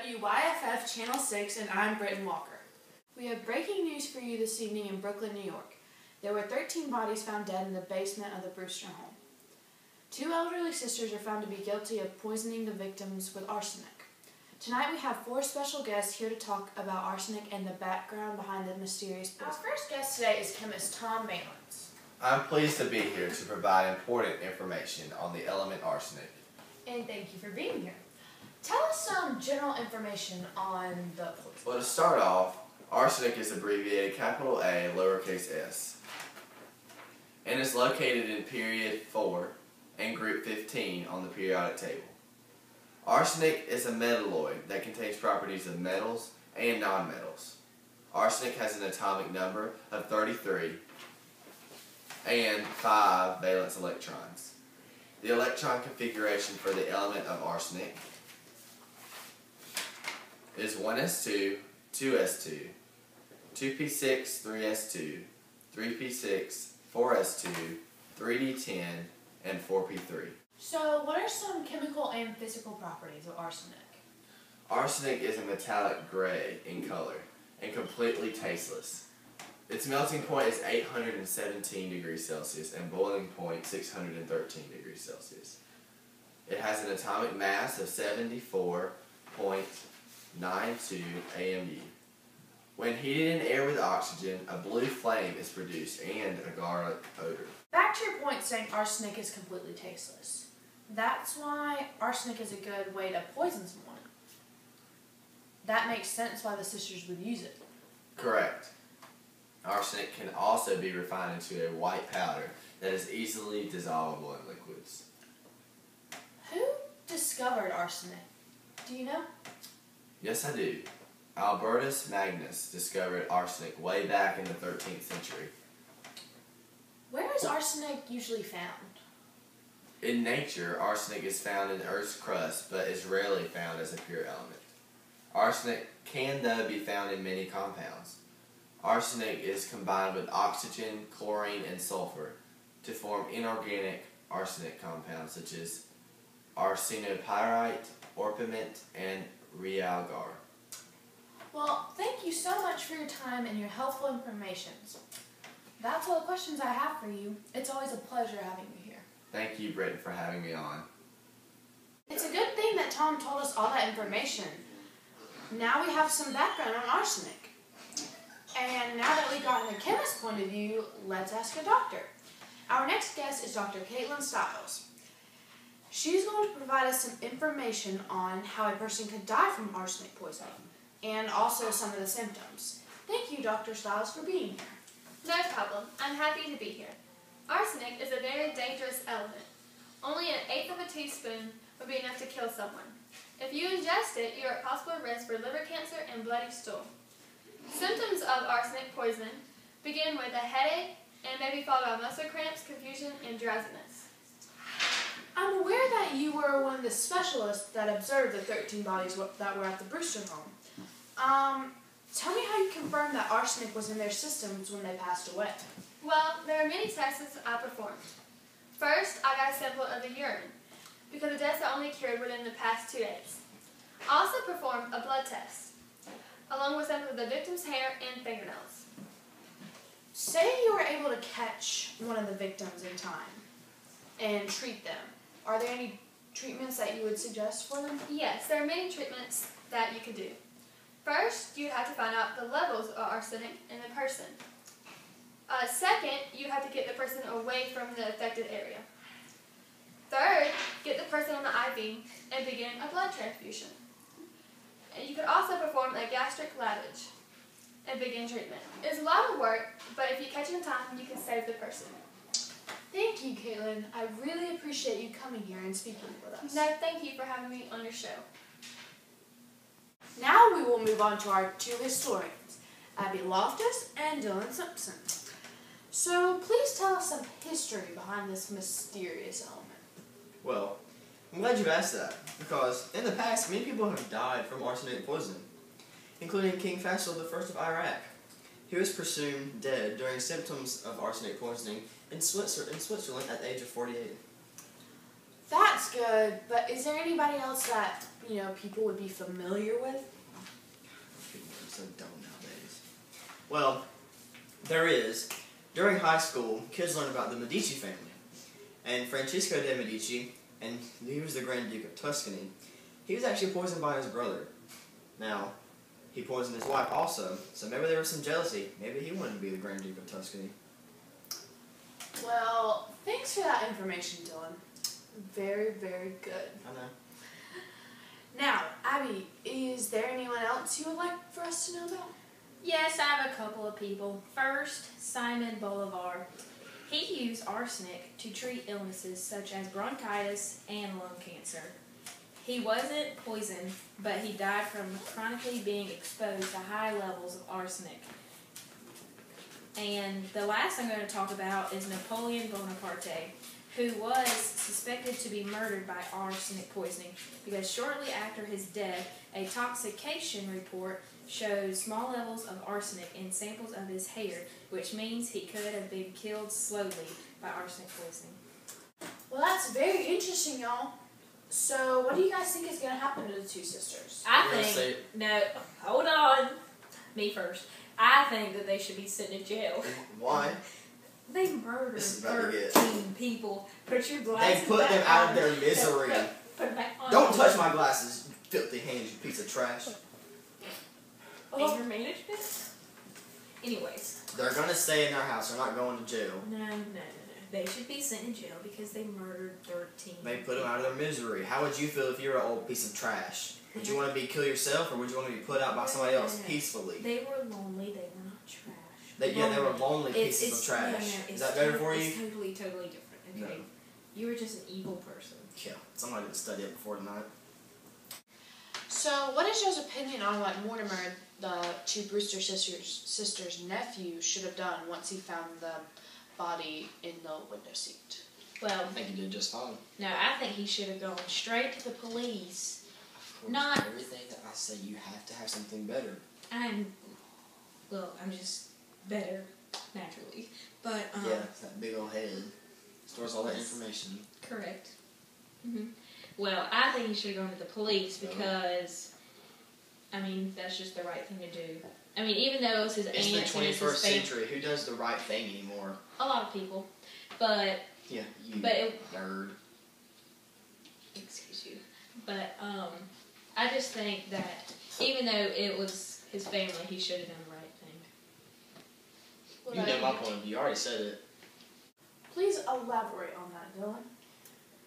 WYFF Channel 6, and I'm Britton Walker. We have breaking news for you this evening in Brooklyn, New York. There were 13 bodies found dead in the basement of the Brewster home. 2 elderly sisters are found to be guilty of poisoning the victims with arsenic. Tonight we have 4 special guests here to talk about arsenic and the background behind the mysterious poison. Our first guest today is chemist Tom Valence. I'm pleased to be here to provide important information on the element arsenic. And thank you for being here. Tell us some general information on the poison. Well, to start off, arsenic is abbreviated capital A, lowercase s, and is located in period 4 and group 15 on the periodic table. Arsenic is a metalloid that contains properties of metals and nonmetals. Arsenic has an atomic number of 33 and 5 valence electrons. The electron configuration for the element of arsenic is 1s2, 2s2, 2p6, 3s2, 3p6, 4s2, 3d10, and 4p3. So, what are some chemical and physical properties of arsenic? Arsenic is a metallic gray in color and completely tasteless. Its melting point is 817 degrees Celsius and boiling point 613 degrees Celsius. It has an atomic mass of 74.92 AMU. When heated in air with oxygen, a blue flame is produced and a garlic odor. Back to your point saying arsenic is completely tasteless. That's why arsenic is a good way to poison someone. That makes sense why the sisters would use it. Correct. Arsenic can also be refined into a white powder that is easily dissolvable in liquids. Who discovered arsenic? Do you know? Yes, I do. Albertus Magnus discovered arsenic way back in the 13th century. Where is arsenic usually found? In nature, arsenic is found in Earth's crust, but is rarely found as a pure element. Arsenic can, though, be found in many compounds. Arsenic is combined with oxygen, chlorine, and sulfur to form inorganic arsenic compounds such as arsenopyrite, orpiment, and realgar. Well, thank you so much for your time and your helpful information. That's all the questions I have for you. It's always a pleasure having you here. Thank you, Britton, for having me on. It's a good thing that Tom told us all that information. Now we have some background on arsenic. And now that we've gotten a chemist's point of view, let's ask a doctor. Our next guest is Dr. Caitlin Stiles. She's going to provide us some information on how a person could die from arsenic poisoning, and also some of the symptoms. Thank you, Dr. Stiles, for being here. No problem. I'm happy to be here. Arsenic is a very dangerous element. Only 1/8 of a teaspoon would be enough to kill someone. If you ingest it, you are at possible risk for liver cancer and bloody stool. Symptoms of arsenic poisoning begin with a headache and may be followed by muscle cramps, confusion, and drowsiness. I'm aware that you were one of the specialists that observed the 13 bodies that were at the Brewster home. Tell me how you confirmed that arsenic was in their systems when they passed away. Well, there are many tests I performed. First, I got a sample of the urine, because the deaths are only cured within the past 2 days. I also performed a blood test, along with samples of the victim's hair and fingernails. Say you were able to catch one of the victims in time and treat them. Are there any treatments that you would suggest for them? Yes, there are many treatments that you could do. First, you have to find out the levels of arsenic in the person. Second, you have to get the person away from the affected area. Third, get the person on the IV and begin a blood transfusion. And you could also perform a gastric lavage and begin treatment. It's a lot of work, but if you catch it in time, you can save the person. Thank you, Caitlin. I really appreciate you coming here and speaking with us. No, thank you for having me on your show. Now we will move on to our 2 historians, Abby Loftus and Dylan Simpson. So please tell us some history behind this mysterious element. Well, I'm glad you asked that, because in the past, many people have died from arsenic poisoning, including King Faisal I of Iraq. He was presumed dead during symptoms of arsenic poisoning in Switzerland at the age of 48. That's good, but is there anybody else that, people would be familiar with? People are so dumb nowadays. Well, there is. During high school, kids learn about the Medici family. And Francesco de' Medici, and he was the Grand Duke of Tuscany, he was actually poisoned by his brother. Now, he poisoned his wife also, so maybe there was some jealousy. Maybe he wanted to be the Grand Duke of Tuscany. Well, thanks for that information, Dylan. Very, very good. I know. Now, Abby, is there anyone else you would like for us to know about? Yes, I have a couple of people. First, Simon Bolivar. He used arsenic to treat illnesses such as bronchitis and lung cancer. He wasn't poisoned, but he died from chronically being exposed to high levels of arsenic. And the last I'm going to talk about is Napoleon Bonaparte, who was suspected to be murdered by arsenic poisoning because shortly after his death, a toxication report showed small levels of arsenic in samples of his hair, which means he could have been killed slowly by arsenic poisoning. Well, that's very interesting, y'all. So, what do you guys think is going to happen to the two sisters? No, hold on. Me first. I think that they should be sent in jail. Why? They murdered This is about to get- 13 people. Put your glasses They put back them out of on. their misery. Put it back on. Don't touch my glasses, you filthy hands, you piece of trash. Anger management? Anyways. They're gonna stay in their house, they're not going to jail. No. They should be sent in jail because they murdered 13 They put them out of their misery. How would you feel if you were an old piece of trash? Would you want to kill yourself, or would you want to be put out by somebody else peacefully? They were lonely, they were not trash. They were lonely pieces of trash. No, Is that better for you? It's totally different, okay? No. You were just an evil person. Yeah, somebody didn't study it before tonight. So, what is y'all's opinion on what Mortimer, the two Brewster sisters' nephew, should have done once he found the body in the window seat? Well, I think he did just fine. no, I think he should have gone straight to the police. Of course, Not- everything that I say, you have to have something better. I'm just better, naturally. But, Yeah, that big old head stores all that information. correct. Well, I think he should have gone to the police No. because, that's just the right thing to do. Even though it was his aunt It's the and it's 21st his century. Who does the right thing anymore? a lot of people. But, Yeah, you nerd. excuse you. But, I just think that even though it was his family, he should have done the right thing. You know my point of view. You already said it. Please elaborate on that, Dylan.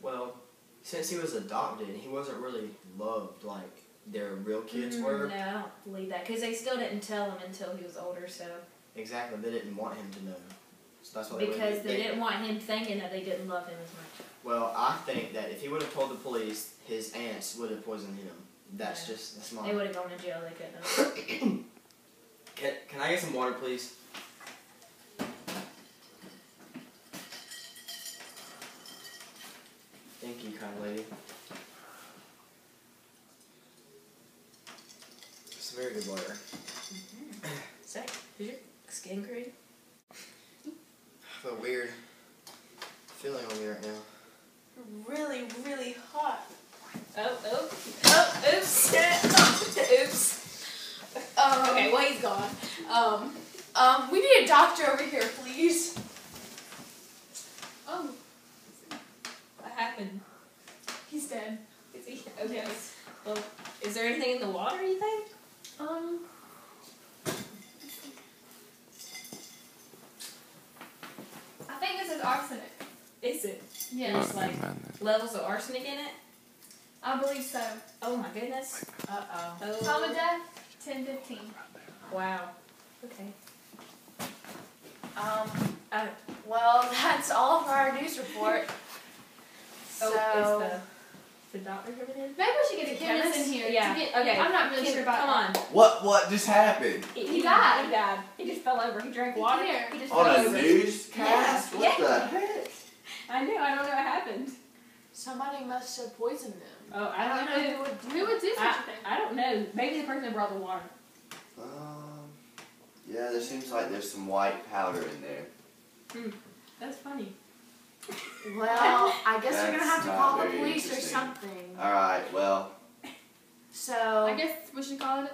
Well, since he was adopted, he wasn't really loved like their real kids were. No, I don't believe that because they still didn't tell him until he was older. So Exactly, they didn't want him to know. So that's why because they didn't want him thinking that they didn't love him as much. Well, I think that if he would have told the police, his aunts would have poisoned him. That's They my. would have gone to jail. They couldn't have. Can I get some water, please? Thank you, kind lady. It's very good water. So, is your skin green? I have a weird feeling on me right now. Really, really hot. Oh, oops. Oops. Okay, well he's gone. We need a doctor over here, please. Oh, what happened? He's dead. Is he okay? Well, is there anything in the water? You think? I think this is arsenic. Is it? Yes, There's like levels of arsenic in it. I believe so. Oh my goodness. Uh-oh. Time of death, 10:15. Wow. Okay. Well, that's all for our news report. Oh, So, is the doctor coming in? Maybe we should get a The chemist chemist? in here. Yeah, To get, okay. I'm not really sure about Come on. What just happened? He died. He died. He just fell over. He drank water. Here. He just On fell a over. newscast? What Yeah. the heck? I know. I don't know what happened. somebody must have poisoned them. Oh, I don't know. Who would do such a thing? I don't know. Maybe the person that brought the water. Yeah, there seems like there's some white powder in there. That's funny. Well, I guess we're gonna have That's to not call the very police or interesting. something. Alright, well, So I guess we should call it night.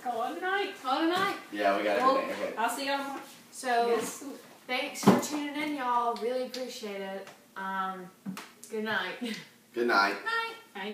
Call it a night. Call it a night. yeah, we gotta Well, go there. Okay. I'll see y'all tomorrow. so Yes. thanks for tuning in, y'all. Really appreciate it. Good night. Good night. Night.